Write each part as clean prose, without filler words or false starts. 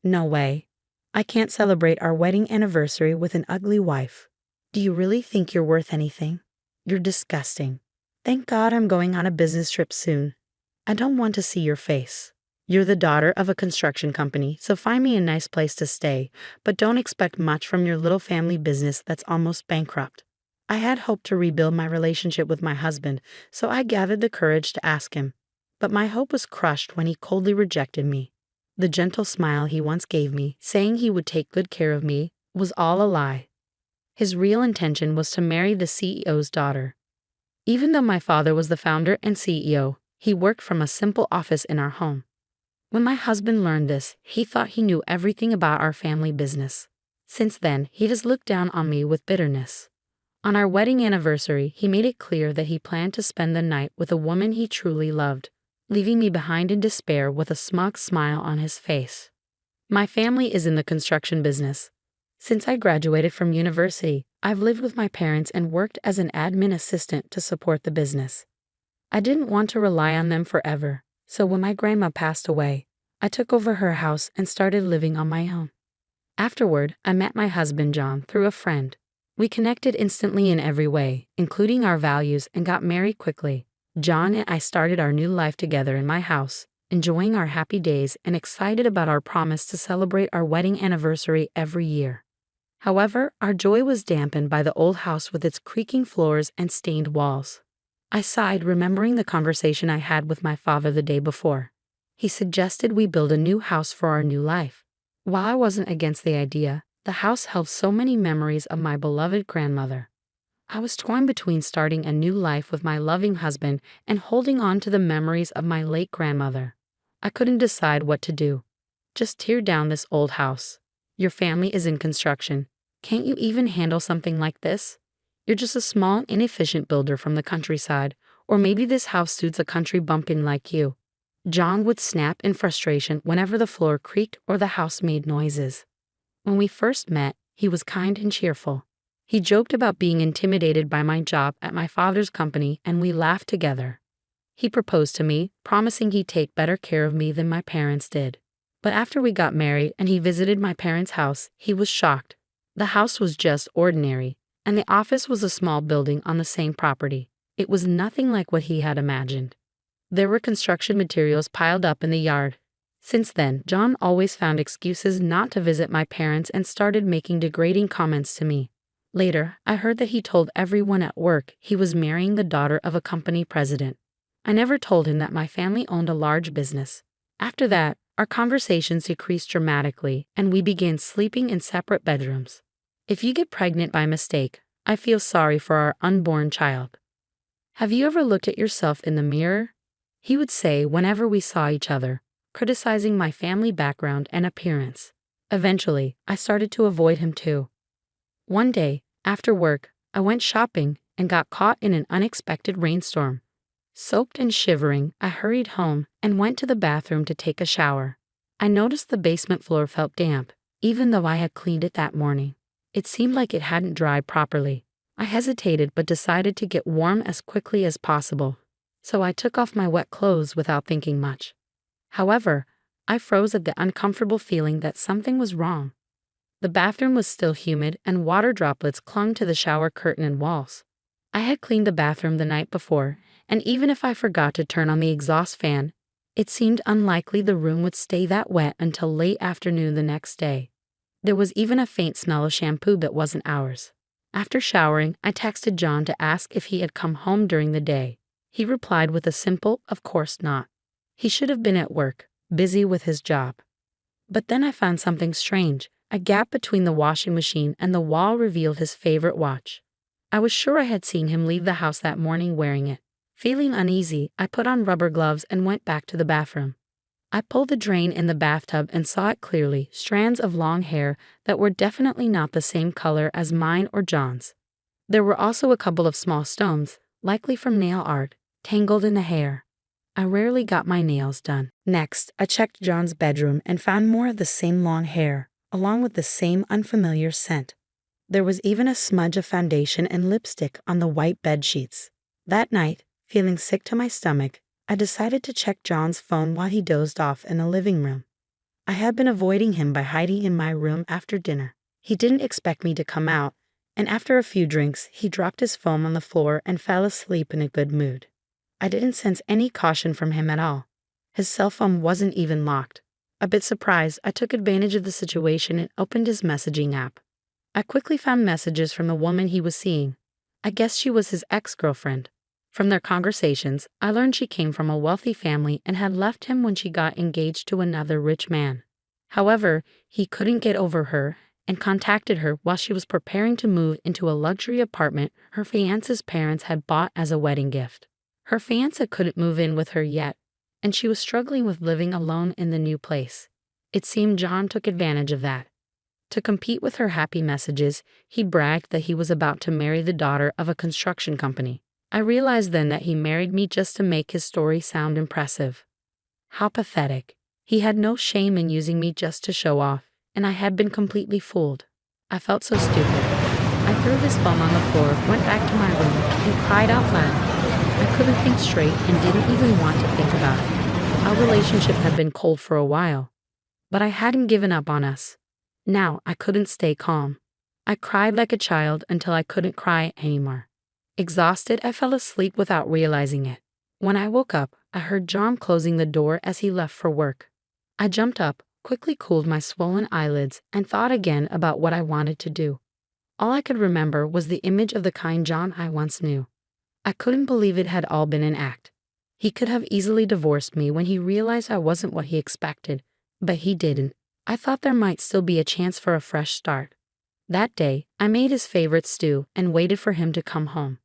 No way. I can't celebrate our wedding anniversary with an ugly wife. Do you really think you're worth anything? You're disgusting. Thank God I'm going on a business trip soon. I don't want to see your face. You're the daughter of a construction company, so find me a nice place to stay, but don't expect much from your little family business that's almost bankrupt. I had hoped to rebuild my relationship with my husband, so I gathered the courage to ask him. But my hope was crushed when he coldly rejected me. The gentle smile he once gave me, saying he would take good care of me, was all a lie. His real intention was to marry the CEO's daughter. Even though my father was the founder and CEO, he worked from a simple office in our home. When my husband learned this, he thought he knew everything about our family business. Since then, he has looked down on me with bitterness. On our wedding anniversary, he made it clear that he planned to spend the night with a woman he truly loved, leaving me behind in despair with a smug smile on his face. My family is in the construction business. Since I graduated from university, I've lived with my parents and worked as an admin assistant to support the business. I didn't want to rely on them forever, so when my grandma passed away, I took over her house and started living on my own. Afterward, I met my husband John through a friend. We connected instantly in every way, including our values, and got married quickly. John and I started our new life together in my house, enjoying our happy days and excited about our promise to celebrate our wedding anniversary every year. However, our joy was dampened by the old house with its creaking floors and stained walls. I sighed, remembering the conversation I had with my father the day before. He suggested we build a new house for our new life. While I wasn't against the idea, the house held so many memories of my beloved grandmother. I was torn between starting a new life with my loving husband and holding on to the memories of my late grandmother. I couldn't decide what to do. Just tear down this old house. Your family is in construction. Can't you even handle something like this? You're just a small, inefficient builder from the countryside, or maybe this house suits a country bumpkin like you. John would snap in frustration whenever the floor creaked or the house made noises. When we first met, he was kind and cheerful. He joked about being intimidated by my job at my father's company, and we laughed together. He proposed to me, promising he'd take better care of me than my parents did. But after we got married and he visited my parents' house, he was shocked. The house was just ordinary, and the office was a small building on the same property. It was nothing like what he had imagined. There were construction materials piled up in the yard. Since then, John always found excuses not to visit my parents and started making degrading comments to me. Later, I heard that he told everyone at work he was marrying the daughter of a company president. I never told him that my family owned a large business. After that, our conversations decreased dramatically, and we began sleeping in separate bedrooms. If you get pregnant by mistake, I feel sorry for our unborn child. Have you ever looked at yourself in the mirror? He would say whenever we saw each other, criticizing my family background and appearance. Eventually, I started to avoid him too. One day, after work, I went shopping and got caught in an unexpected rainstorm. Soaked and shivering, I hurried home and went to the bathroom to take a shower. I noticed the basement floor felt damp, even though I had cleaned it that morning. It seemed like it hadn't dried properly. I hesitated but decided to get warm as quickly as possible, so I took off my wet clothes without thinking much. However, I froze at the uncomfortable feeling that something was wrong. The bathroom was still humid and water droplets clung to the shower curtain and walls. I had cleaned the bathroom the night before, and even if I forgot to turn on the exhaust fan, it seemed unlikely the room would stay that wet until late afternoon the next day. There was even a faint smell of shampoo that wasn't ours. After showering, I texted John to ask if he had come home during the day. He replied with a simple, "Of course not." He should have been at work, busy with his job. But then I found something strange. A gap between the washing machine and the wall revealed his favorite watch. I was sure I had seen him leave the house that morning wearing it. Feeling uneasy, I put on rubber gloves and went back to the bathroom. I pulled the drain in the bathtub and saw it clearly, strands of long hair that were definitely not the same color as mine or John's. There were also a couple of small stones, likely from nail art, tangled in the hair. I rarely got my nails done. Next, I checked John's bedroom and found more of the same long hair, along with the same unfamiliar scent. There was even a smudge of foundation and lipstick on the white bed sheets. That night, feeling sick to my stomach, I decided to check John's phone while he dozed off in the living room. I had been avoiding him by hiding in my room after dinner. He didn't expect me to come out, and after a few drinks, he dropped his phone on the floor and fell asleep in a good mood. I didn't sense any caution from him at all. His cell phone wasn't even locked. A bit surprised, I took advantage of the situation and opened his messaging app. I quickly found messages from the woman he was seeing. I guessed she was his ex-girlfriend. From their conversations, I learned she came from a wealthy family and had left him when she got engaged to another rich man. However, he couldn't get over her and contacted her while she was preparing to move into a luxury apartment her fiancé's parents had bought as a wedding gift. Her fiancé couldn't move in with her yet, and she was struggling with living alone in the new place. It seemed John took advantage of that. To compete with her happy messages, he bragged that he was about to marry the daughter of a construction company. I realized then that he married me just to make his story sound impressive. How pathetic. He had no shame in using me just to show off, and I had been completely fooled. I felt so stupid. I threw his phone on the floor, went back to my room, and cried out loud. I couldn't think straight and didn't even want to think about it. Our relationship had been cold for a while, but I hadn't given up on us. Now I couldn't stay calm. I cried like a child until I couldn't cry anymore. Exhausted, I fell asleep without realizing it. When I woke up, I heard John closing the door as he left for work. I jumped up, quickly cooled my swollen eyelids, and thought again about what I wanted to do. All I could remember was the image of the kind John I once knew. I couldn't believe it had all been an act. He could have easily divorced me when he realized I wasn't what he expected, but he didn't. I thought there might still be a chance for a fresh start. That day, I made his favorite stew and waited for him to come home.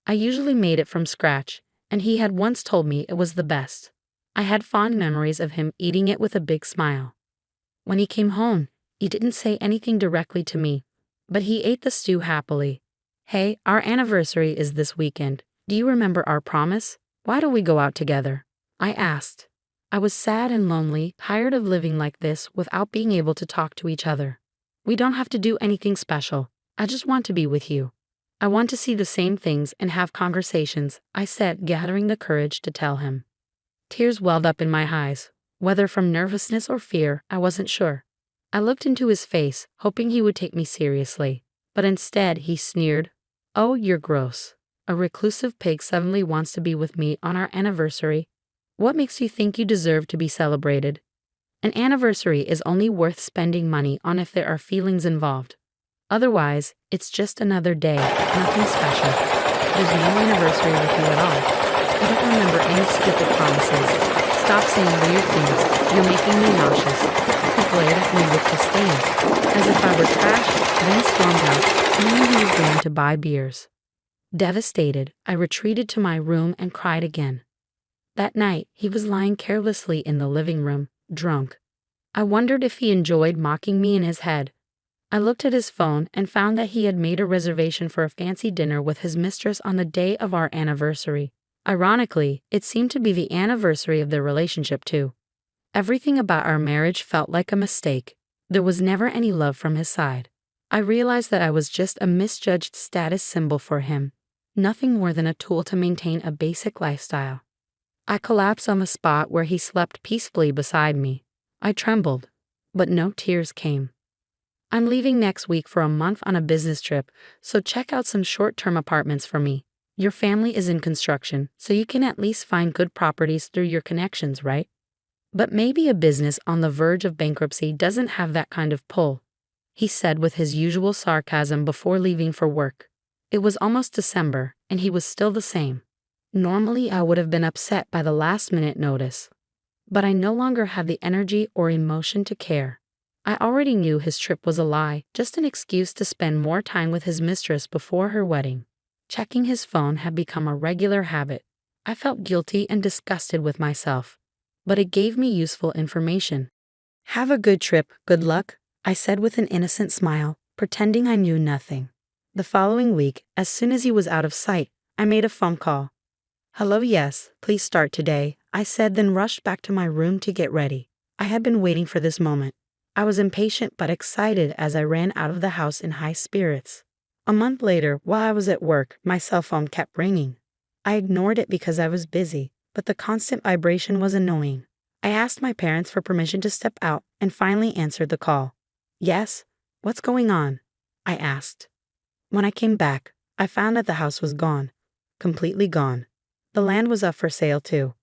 I usually made it from scratch, and he had once told me it was the best. I had fond memories of him eating it with a big smile. When he came home, he didn't say anything directly to me, but he ate the stew happily. "Hey, our anniversary is this weekend. Do you remember our promise? Why don't we go out together?" I asked. I was sad and lonely, tired of living like this without being able to talk to each other. "We don't have to do anything special. I just want to be with you. I want to see the same things and have conversations," I said, gathering the courage to tell him. Tears welled up in my eyes. Whether from nervousness or fear, I wasn't sure. I looked into his face, hoping he would take me seriously. But instead, he sneered. "Oh, you're gross. A reclusive pig suddenly wants to be with me on our anniversary. What makes you think you deserve to be celebrated? An anniversary is only worth spending money on if there are feelings involved. Otherwise, it's just another day, nothing special. There's no anniversary with you at all. I don't remember any stupid promises. Stop saying weird things. You're making me nauseous." He glared at me with disdain, as if I were trash, then stormed out, claiming he was going to buy beers. Devastated, I retreated to my room and cried again. That night, he was lying carelessly in the living room, drunk. I wondered if he enjoyed mocking me in his head. I looked at his phone and found that he had made a reservation for a fancy dinner with his mistress on the day of our anniversary. Ironically, it seemed to be the anniversary of their relationship too. Everything about our marriage felt like a mistake. There was never any love from his side. I realized that I was just a misjudged status symbol for him, nothing more than a tool to maintain a basic lifestyle. I collapsed on the spot where he slept peacefully beside me. I trembled, but no tears came. "I'm leaving next week for a month on a business trip, so check out some short-term apartments for me. Your family is in construction, so you can at least find good properties through your connections, right? But maybe a business on the verge of bankruptcy doesn't have that kind of pull," he said with his usual sarcasm before leaving for work. It was almost December, and he was still the same. Normally, I would have been upset by the last-minute notice, but I no longer had the energy or emotion to care. I already knew his trip was a lie, just an excuse to spend more time with his mistress before her wedding. Checking his phone had become a regular habit. I felt guilty and disgusted with myself, but it gave me useful information. "Have a good trip, good luck," I said with an innocent smile, pretending I knew nothing. The following week, as soon as he was out of sight, I made a phone call. "Hello, yes, please start today," I said, then rushed back to my room to get ready. I had been waiting for this moment. I was impatient but excited as I ran out of the house in high spirits. A month later, while I was at work, my cell phone kept ringing. I ignored it because I was busy, but the constant vibration was annoying. I asked my parents for permission to step out and finally answered the call. Yes, what's going on? I asked. When I came back, I found that the house was gone. Completely gone. The land was up for sale too.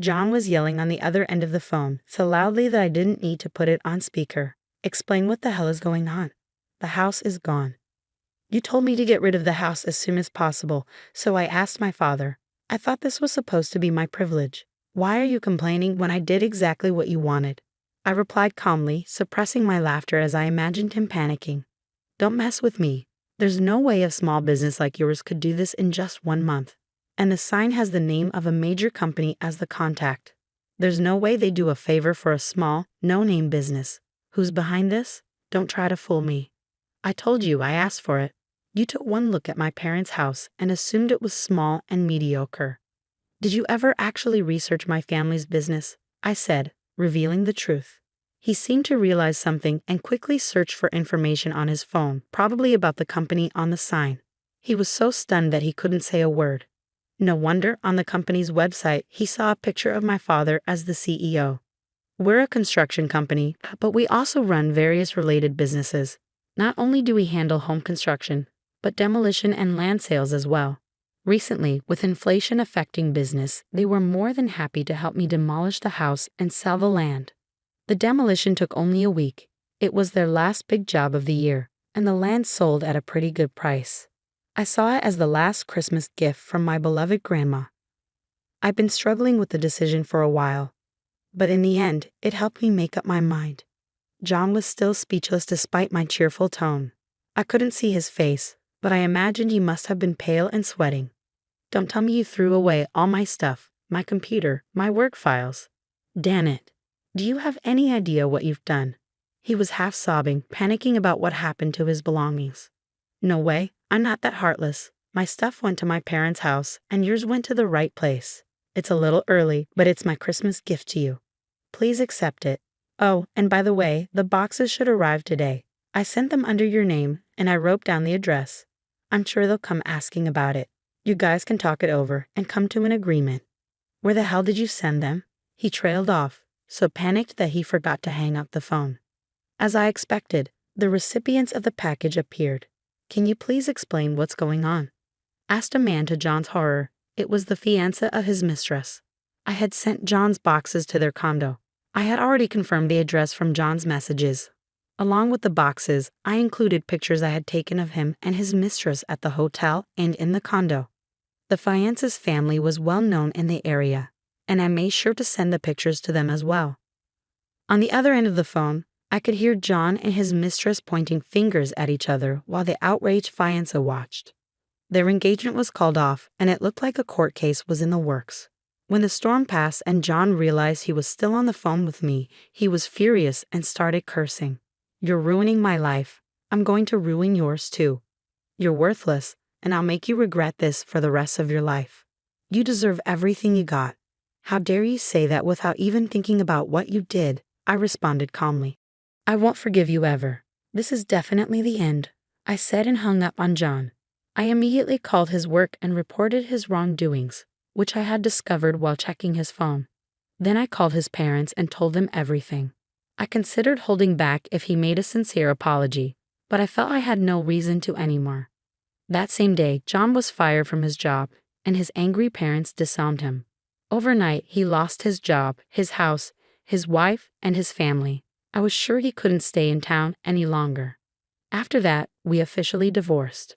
John was yelling on the other end of the phone so loudly that I didn't need to put it on speaker. Explain what the hell is going on. The house is gone. You told me to get rid of the house as soon as possible, so I asked my father. I thought this was supposed to be my privilege. Why are you complaining when I did exactly what you wanted? I replied calmly, suppressing my laughter as I imagined him panicking. Don't mess with me. There's no way a small business like yours could do this in just 1 month. And the sign has the name of a major company as the contact. There's no way they do a favor for a small, no-name business. Who's behind this? Don't try to fool me. I told you I asked for it. You took one look at my parents' house and assumed it was small and mediocre. Did you ever actually research my family's business? I said, revealing the truth. He seemed to realize something and quickly searched for information on his phone, probably about the company on the sign. He was so stunned that he couldn't say a word. No wonder on the company's website he saw a picture of my father as the CEO. We're a construction company, but we also run various related businesses. Not only do we handle home construction, but demolition and land sales as well. Recently, with inflation affecting business, they were more than happy to help me demolish the house and sell the land. The demolition took only a week. It was their last big job of the year, and the land sold at a pretty good price. I saw it as the last Christmas gift from my beloved grandma. I've been struggling with the decision for a while, but in the end, it helped me make up my mind. John was still speechless despite my cheerful tone. I couldn't see his face, but I imagined he must have been pale and sweating. Don't tell me you threw away all my stuff, my computer, my work files. Damn it. Do you have any idea what you've done? He was half sobbing, panicking about what happened to his belongings. No way, I'm not that heartless. My stuff went to my parents' house, and yours went to the right place. It's a little early, but it's my Christmas gift to you. Please accept it. Oh, and by the way, the boxes should arrive today. I sent them under your name, and I wrote down the address. I'm sure they'll come asking about it. You guys can talk it over and come to an agreement. Where the hell did you send them? He trailed off, so panicked that he forgot to hang up the phone. As I expected, the recipients of the package appeared. Can you please explain what's going on? Asked a man to John's horror. It was the fiancé of his mistress. I had sent John's boxes to their condo. I had already confirmed the address from John's messages. Along with the boxes, I included pictures I had taken of him and his mistress at the hotel and in the condo. The fiancé's family was well known in the area, and I made sure to send the pictures to them as well. On the other end of the phone, I could hear John and his mistress pointing fingers at each other while the outraged fiancé watched. Their engagement was called off, and it looked like a court case was in the works. When the storm passed and John realized he was still on the phone with me, he was furious and started cursing. You're ruining my life. I'm going to ruin yours too. You're worthless, and I'll make you regret this for the rest of your life. You deserve everything you got. How dare you say that without even thinking about what you did? I responded calmly. I won't forgive you ever. This is definitely the end, I said and hung up on John. I immediately called his work and reported his wrongdoings, which I had discovered while checking his phone. Then I called his parents and told them everything. I considered holding back if he made a sincere apology, but I felt I had no reason to anymore. That same day, John was fired from his job, and his angry parents disowned him. Overnight, he lost his job, his house, his wife, and his family. I was sure he couldn't stay in town any longer. After that, we officially divorced.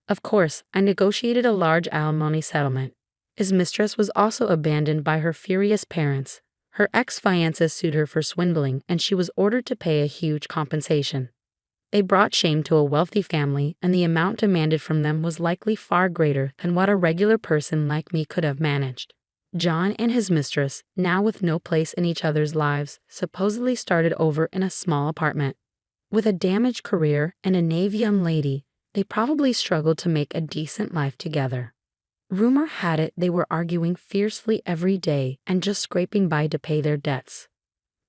Of course, I negotiated a large alimony settlement. His mistress was also abandoned by her furious parents. Her ex-fiancé sued her for swindling, and she was ordered to pay a huge compensation. They brought shame to a wealthy family, and the amount demanded from them was likely far greater than what a regular person like me could have managed. John and his mistress, now with no place in each other's lives, supposedly started over in a small apartment. With a damaged career and a naive young lady, they probably struggled to make a decent life together. Rumor had it they were arguing fiercely every day and just scraping by to pay their debts.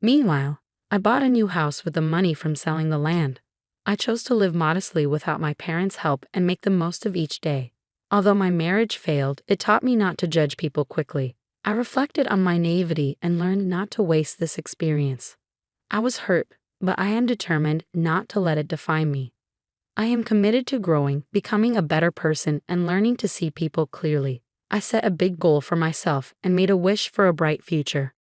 Meanwhile, I bought a new house with the money from selling the land. I chose to live modestly without my parents' help and make the most of each day. Although my marriage failed, it taught me not to judge people quickly. I reflected on my naivety and learned not to waste this experience. I was hurt, but I am determined not to let it define me. I am committed to growing, becoming a better person, and learning to see people clearly. I set a big goal for myself and made a wish for a bright future.